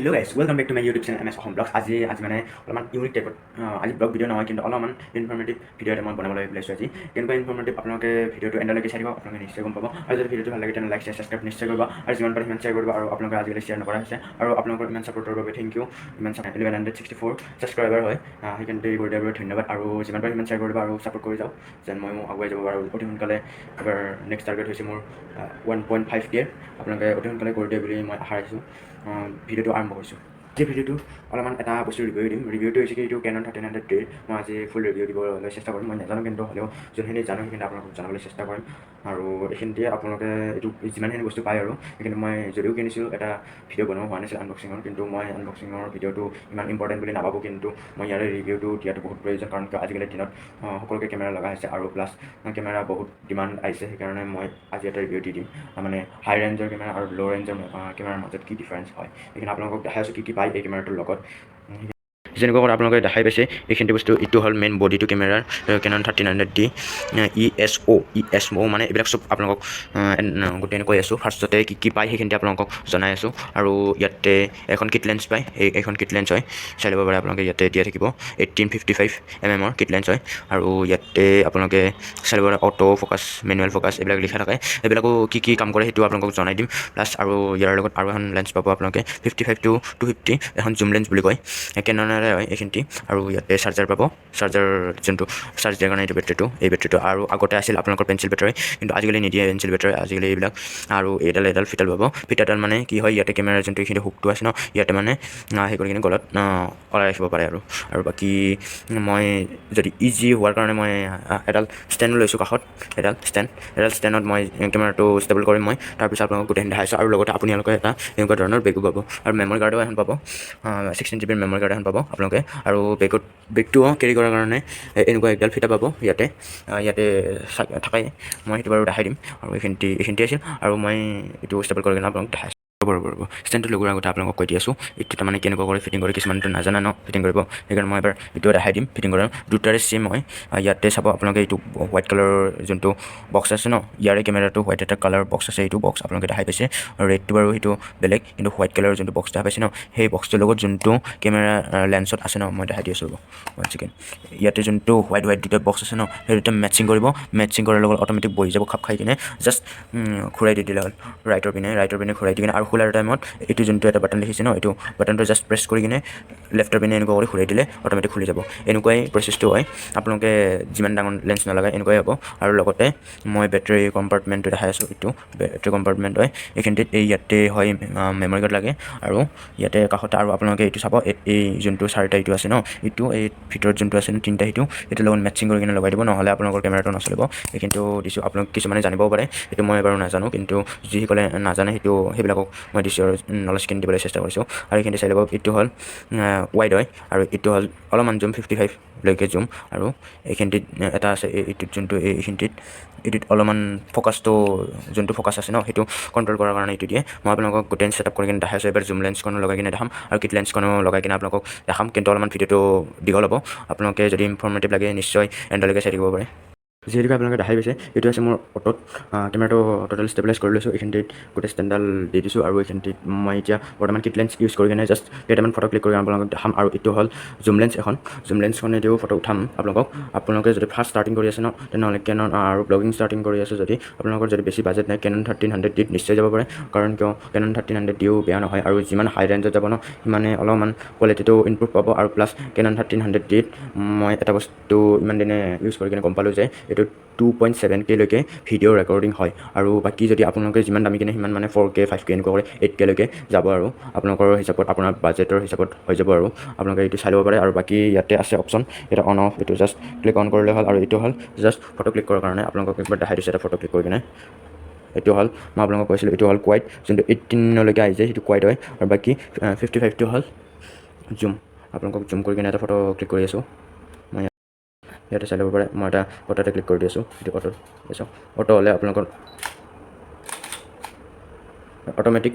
Hello guys, welcome back to my YouTube channel Ai Axom Vlogs. আজি মানে অলপমান unique টাইপত আজি ব্লগ ভিডিঅ' নহয় কিন্তু অলপমান ইনফৰ্মেটিভ ভিডিঅ' এটা মই বনাবলৈ ওলাইছোঁ আজি। কেনেকুৱা ইনফৰ্মেটিভ আপোনালোকে ভিডিঅ'টো এণ্ডলৈকে চাই দিব, আপোনালোকে নিশ্চয় গম পাব। আৰু যদি ভিডিঅ'টো ভাল লাগে তেনে লাইক শ্বেয়াৰ ছাবস্ক্ৰাইব নিশ্চয় কৰিব আৰু যিমান পাৰে সিমান শ্বেয়াৰ কৰিব। আৰু আপোনালোকে আজিকালি শ্বেয়াৰ নকৰা হৈছে আৰু আপোনালোকৰ ইমান ছাপোৰ্টৰ বাবে থেংক ইউ। ইমান 1164 ছাবস্ক্ৰাইবাৰ হয়, সেইকাৰণে কৰি দিয়াৰ বাবে ধন্যবাদ। আৰু যিমান পাৰে সিমান শ্বেয়াৰ কৰিব আৰু ছাপোৰ্ট কৰি যাওক যেন ময়ো আগুৱাই যাব পাৰোঁ অতি সোনকালে। এবাৰ নেক্সট টাৰ্গেট হৈছে মোৰ 1.5K। আপোনালোকে অতি সোনকালে কৰি দিয়ে বুলি মই আশা ৰাখিছোঁ। ভিডিঅ'টো আৰম্ভ কৰিছোঁ। এই ভিডিঅ'টো অলপমান এটা বস্তু ৰিভিউ দিম। ৰিভিউটো হৈছে কি এইটো কেনন 1300D। মই আজি ফুল ৰিভিউ দিবলৈ চেষ্টা কৰিম। মই নাজানো কিন্তু হ'লেও যোনখিনি জানো সেইখিনি আপোনালোকক জনাবলৈ চেষ্টা কৰিম। আৰু এইখিনিতে আপোনালোকে এইটো যিমানখিনি বস্তু পায় আৰু সেইখিনি মই যদিও কিনিছিলোঁ এটা ভিডিঅ' বনোৱা হোৱা নাছিল আনবক্সিঙৰ, কিন্তু মই আনবক্সিঙৰ ভিডিঅ'টো ইমান ইম্পৰ্টেণ্ট বুলি নাভাবোঁ। কিন্তু মই ইয়াৰে ৰিভিউটো দিয়াটো বহুত প্ৰয়োজন, কাৰণ কিয় আজিকালিৰ দিনত সকলোকে কেমেৰা লগা হৈছে আৰু প্লাছ কেমেৰা বহুত ডিমাণ্ড আহিছে। সেইকাৰণে মই আজি এটা ৰিভিউ দি দিম মানে হাই ৰেঞ্জৰ কেমেৰা আৰু ল' ৰেঞ্জৰ কেমেৰাৰ মাজত কি ডিফাৰেঞ্চ হয়। সেইখিনি আপোনালোকক দেখাই আছোঁ কি পায় এই কেমেৰাটোৰ লগত। যেনেকুৱা কৰি আপোনালোকে দেখাই পাইছে এইখিনি বস্তু। এইটো হ'ল মেইন বডিটো কেমেৰাৰ কেনন 1300D EOS মানে এইবিলাক চব আপোনালোকক গোটেই কৈ আছোঁ। ফাৰ্ষ্টতে কি পায় সেইখিনিতে আপোনালোকক জনাই আছোঁ। আৰু ইয়াতে এখন কিট লেন্স পায়, এইখন কিট লেন্স হয়, চাই ল'ব পাৰে আপোনালোকে। ইয়াতে দিয়া থাকিব 1855mm কিট লেন্স হয়। আৰু ইয়াতে আপোনালোকে চাই ল'ব পাৰে অটো ফ'কাছ, মেনুৱেল ফ'কাছ এইবিলাক লিখা থাকে। এইবিলাকো কি কাম কৰে সেইটো আপোনালোকক জনাই দিম। প্লাছ আৰু ইয়াৰ লগত আৰু এখন লেন্স পাব আপোনালোকে 55-250, এখন জুম লেন্স বুলি কয়, কেননৰে হয় এইখিনি। আৰু ইয়াতে চাৰ্জাৰ পাব, চাৰ্জাৰ যোনটো চাৰ্জ দিয়াৰ কাৰণে এইটো বেটাৰীটো, এই বেটাৰীটো। আৰু আগতে আছিল আপোনালোকৰ পেঞ্চিল বেটাৰী, কিন্তু আজিকালি নিদিয়ে পেঞ্চিল বেটাৰী আজিকালি এইবিলাক। আৰু এডাল ফিটাল পাব। ফিটাডাল মানে কি হয়, ইয়াতে কেমেৰাৰ যোনটো এইখিনি হুকটো আছে ন, ইয়াতে মানে সেই কৰি কিনে গলত অলাই ৰাখিব পাৰে। আৰু বাকী মই যদি ইজি হোৱাৰ কাৰণে মই এডাল ষ্টেণ্ডো লৈছোঁ কাষত, এডাল ষ্টেণ্ডত মই কেমেৰাটো ষ্টেবল কৰিম মই। তাৰপিছত আপোনালোকক গোটেইখিনি দেখাইছোঁ। আৰু লগতে আপোনালোকে এটা এনেকুৱা ধৰণৰ বেগো পাব আৰু মেমৰি কাৰ্ডো এখন পাব, 16GB মেমৰি কাৰ্ড এখন পাব আপোনালোকে। আৰু বেগটোও কেৰি কৰাৰ কাৰণে এনেকুৱা একডাল ফিটা পাব ইয়াতে থাকাই। মই সেইটো বাৰু দেখাই দিম। আৰু এইখিনিতে আছিল। আৰু মই এইটো ষ্টেবল কৰি কিনে আপোনালোকক দেখাইছোঁ। ৰ'ব ষ্টেণ্ডটো লগোৱাৰ আগতে আপোনালোকক কৈ দি আছোঁ, এইটো তাৰমানে কেনেকুৱা কৰি ফিটিং কৰে। কিছুমানটো নাজানে ন ফিটিং কৰিব, সেইকাৰণে মই এবাৰ এইটো দেখাই দিম ফিটিং কৰা। দুটাৰে চেম হয়। ইয়াতে চাব আপোনালোকে এইটো হোৱাইট কালাৰৰ যোনটো বক্স আছে ন, ইয়াৰে কেমেৰাটো হোৱাইট এটা কালাৰ বক্স আছে। এইটো বক্স আপোনালোকে দেখাই পাইছে। আৰু ৰেডটো বাৰু সেইটো বেলেগ, কিন্তু হোৱাইট কালাৰৰ যোনটো বক্স দেখা পাইছে ন, সেই বক্সটোৰ লগত যোনটো কেমেৰা লেন্সত আছে ন, মই দেখাই দি আছোঁ ৰ'ব 1 ছেকেণ্ড। ইয়াতে যোনটো হোৱাইট দুটা বক্স আছে ন, সেই দুটা মেটচিং কৰিব। মেটচিং কৰাৰ লগত অট'মেটিক বহি যাব খাপ খাই কিনে। জাষ্ট ঘূৰাই দি দিলে হ'ল ৰাইটৰ পিনে ঘূৰাই দি কিনে। আৰু খোলাৰ টাইমত এইটো যোনটো এটা বাটন দেখিছে ন, এইটো বাটনটো জাষ্ট প্ৰেছ কৰি কিনে লেফ্টৰ পিনে এনেকুৱা কৰি ঘূৰাই দিলে অট'মেটিক খুলি যাব। এনেকুৱাই প্ৰচেছটো হয়। আপোনালোকে যিমান ডাঙৰ লেন্স নালাগে এনেকুৱাই হ'ব। আৰু লগতে মই বেটাৰী কম্পাৰ্টমেণ্টটো দেখাই আছোঁ। এইটো বেটাৰী কম্পাৰ্টমেণ্ট হয়। এইখিনিতে ইয়াতে হয় মেমৰি কাৰ্ড লাগে। আৰু ইয়াতে কাষতে আৰু আপোনালোকে এইটো চাব, এই যোনটো চাৰিটা এইটো আছে ন, এইটো এই ভিতৰত যোনটো আছে ন তিনিটা, সেইটো লগত মেটচিং কৰি কিনে লগাই দিব, নহ'লে আপোনালোকৰ কেমেৰাটো নচলিব। এইখিনিতো দিছোঁ, আপোনালোক কিছুমানে জানিবও পাৰে, সেইটো মই বাৰু নাজানো। কিন্তু যিসকলে নাজানে সেইবিলাকক মই দিছোঁ আৰু নলেজখিনি দিবলৈ চেষ্টা কৰিছোঁ। আৰু এইখিনি চাই ল'ব, এইটো হ'ল ৱাইড হয়। আৰু এইটো হ'ল অলপমান জুম 55লৈকে জুম। আৰু এইখিনিত এটা আছে, এইটোত যোনটো এইটোত অলপমান ফ'কাছটো যোনটো ফ'কাছ আছে ন, সেইটো কণ্ট্ৰল কৰাৰ কাৰণে এইটো দিয়ে। মই আপোনালোকক গোটেই ছেটআপ কৰি কিনে দেখাইছোঁ। এবাৰ জুম লেন্সখনো লগাই কিনে দেখাম আৰু কিট লেন্সখনো লগাই কিনে আপোনালোকক দেখাম। কিন্তু অলপমান ভিডিঅ'টো দীঘল হ'ব। আপোনালোকে যদি ইনফৰ্মেটিভ লাগে নিশ্চয় এণ্ডলৈকে চাই থাকিব পাৰে। যিহেতুকে আপোনালোকে দেখাই পাইছে, এইটো আছে মোৰ অটোত কেমেৰাটো টোটেল ষ্টেবিলাইজ কৰি লৈছোঁ। এইখিনিত গোটেই ষ্টেণ্ডডাল দি দিছোঁ। আৰু এইখিনিত মই এতিয়া বৰ্তমান কিট লেন্স ইউজ কৰি কিনে জাষ্ট কেইটামান ফটো ক্লিক কৰি আপোনালোকক দেখাম। আৰু এইটো হ'ল জুম লেন্স এখন। জুম লেন্সখনেদিও ফটো উঠাম আপোনালোকে যদি ফাৰ্ষ্ট ষ্টাৰ্টিং কৰি আছে ন, তেনেহ'লে কেনন আৰু ব্লগিং ষ্টাৰ্টিং কৰি আছে যদি আপোনালোকৰ যদি বেছি বাজেট নাই, কেনন 1300D নিশ্চয় যাব পাৰে। কাৰণ কিয় কেনন 1300Dও বেয়া নহয়। আৰু যিমান হাই ৰেঞ্জত যাব ন, সিমানে অলপমান কোৱালিটিটো ইম্প্ৰুভ পাব। আৰু প্লাছ কেনন 1300D মই এটা বস্তু ইমান দিনে ইউজ কৰি কিনে গম পালোঁ যে এইটো 2.7K লৈকে ভিডিঅ' ৰেকৰ্ডিং হয়। আৰু বাকী যদি আপোনালোকে যিমান দামী কিনে সিমান মানে 4K 5K এনেকুৱা কৰি 8K লৈকে যাব। আৰু আপোনালোকৰ হিচাপত আপোনাৰ বাজেটৰ হিচাপত হৈ যাব। আৰু আপোনালোকে এইটো চাই ল'ব পাৰে। আৰু বাকী ইয়াতে আছে অপশ্যন, এটা অন অফ, এইটো জাষ্ট ক্লিক অন কৰিলে হ'ল। আৰু এইটো হ'ল জাষ্ট ফটো ক্লিক কৰাৰ কাৰণে আপোনালোকক একবাৰ দেখাই দিছোঁ এটা ফটো ক্লিক কৰি কিনে। এইটো হ'ল মই আপোনালোকক কৈছিলোঁ, এইটো হ'ল কোৱাইট, যোনটো 18লৈকে আহিছে সেইটো কোৱাইট হয়। আৰু বাকী 55টো হ'ল জুম। আপোনালোকক জুম কৰি কিনে এটা ফটো ক্লিক কৰি আছোঁ। মই ইয়াতে চাই ল'ব পাৰে, মই এটা ফটোতে ক্লিক কৰি দি আছোঁ। এইটো অটো হ'লে আপোনালোকৰ অট'মেটিক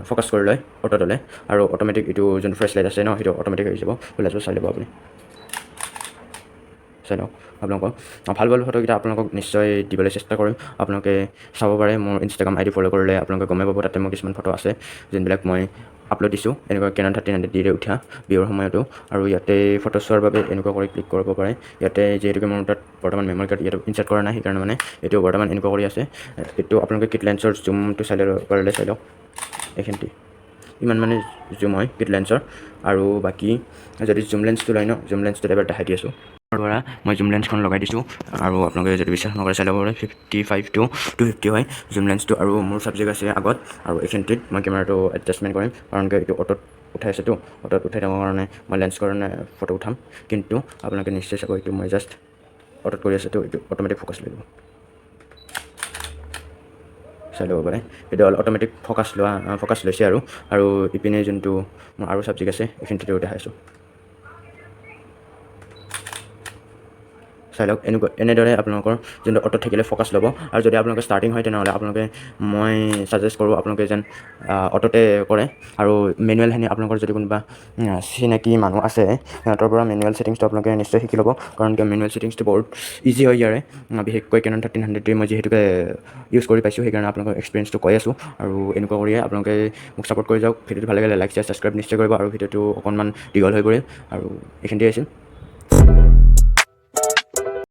ফ'কাছ কৰি লয় অটোত হ'লে। আৰু অট'মেটিক এইটো যোনটো ফ্ৰেছ লাইট আছে ন, সেইটো অট'মেটিক হৈ যাব। ফ্লেছটো চাই ল'ব আপুনি, চাই লওক। আপোনালোকক ভাল ফটোকেইটা আপোনালোকক নিশ্চয় দিবলৈ চেষ্টা কৰিম। আপোনালোকে চাব পাৰে, মোৰ ইনষ্টাগ্ৰাম ID ফ'ল' কৰিলে আপোনালোকে গমেই পাব। তাতে মোৰ কিছুমান ফটো আছে যোনবিলাক মই আপলোড দিছোঁ এনেকুৱা কেনন 1300 উঠা বিহুৰ সময়তো আৰু ইয়াতে ফটো চোৱাৰ বাবে এনেকুৱা কৰি ক্লিক কৰিব পাৰে ইয়াতে যিহেতুকে মোৰ তাত বৰ্তমান মেমৰি কাৰ্ড ইয়াতে ইনচাৰ্ট কৰা নাই সেইকাৰণে মানে এইটো বৰ্তমান এনেকুৱা কৰি আছে এইটো আপোনালোকে কিট লেন্সৰ জুমটো চাই পাৰিলে চাই লওক এইখিনিতে ইমান মানে জুম হয় কিট লেন্সৰ আৰু বাকী যদি জুম লেন্সটো লয় ন জুম লেন্সটোত এবাৰ দেখাই দি আছোঁ পৰা মই জুম লেন্সখন লগাই দিছোঁ আৰু আপোনালোকে যদি বিশ্বাস নকৰে চাই ল'ব পাৰে 55 to 250 হয় জুম লেন্সটো আৰু মোৰ ছাবজেক্ট আছে আগত আৰু এইখিনিত মই কেমেৰাটো এডজাষ্টমেণ্ট কৰিম কাৰণ এইটো অট'ত উঠাই আছেতো অট'ত উঠাই থাকাৰ কাৰণে মই লেন্স কাৰণে ফটো উঠাম কিন্তু আপোনালোকে নিশ্চয় চাব এইটো মই জাষ্ট অট'ত কৰি আছেতো এইটো অট'মেটিক ফ'কাছ লৈ ল'ব চাই ল'ব পাৰে এইটো অট'মেটিক ফ'কাছ লৈছে আৰু ইপিনে যোনটো মোৰ আৰু ছাবজেক্ট আছে এইখিনিতে দেখাইছোঁ চাই লওক এনেদৰে আপোনালোকৰ যোনটো অট'ত থাকিলে ফ'কাছ ল'ব আৰু যদি আপোনালোকে ষ্টাৰ্টিং হয় তেনেহ'লে আপোনালোকে মই ছাজেষ্ট কৰোঁ আপোনালোকে যেন অট'তে কৰে আৰু মেনুৱেলখিনি আপোনালোকৰ যদি কোনোবা চিনাকি মানুহ আছে সিহঁতৰ পৰা মেনুৱেল ছেটিংছটো আপোনালোকে নিশ্চয় শিকি ল'ব কাৰণ মেনুৱেল ছেটিংছটো বহুত ইজি হয় ইয়াৰে বিশেষকৈ কেনন 1300 মই যিহেতুকে ইউজ কৰি পাইছোঁ সেইকাৰণে আপোনালোকৰ এক্সপিৰিয়েঞ্চটো কৈ আছোঁ আৰু এনেকুৱা কৰিয়ে আপোনালোকে মোক ছাপোৰ্ট কৰি যাওক ভিডিঅ'টো ভাল লাগিলে লাইক শ্বেয়াৰ ছাবস্ক্ৰাইব নিশ্চয় কৰিব আৰু ভিডিঅ'টো অকণমান দীঘল হৈ পৰিল আৰু এইখিনিতে আছিল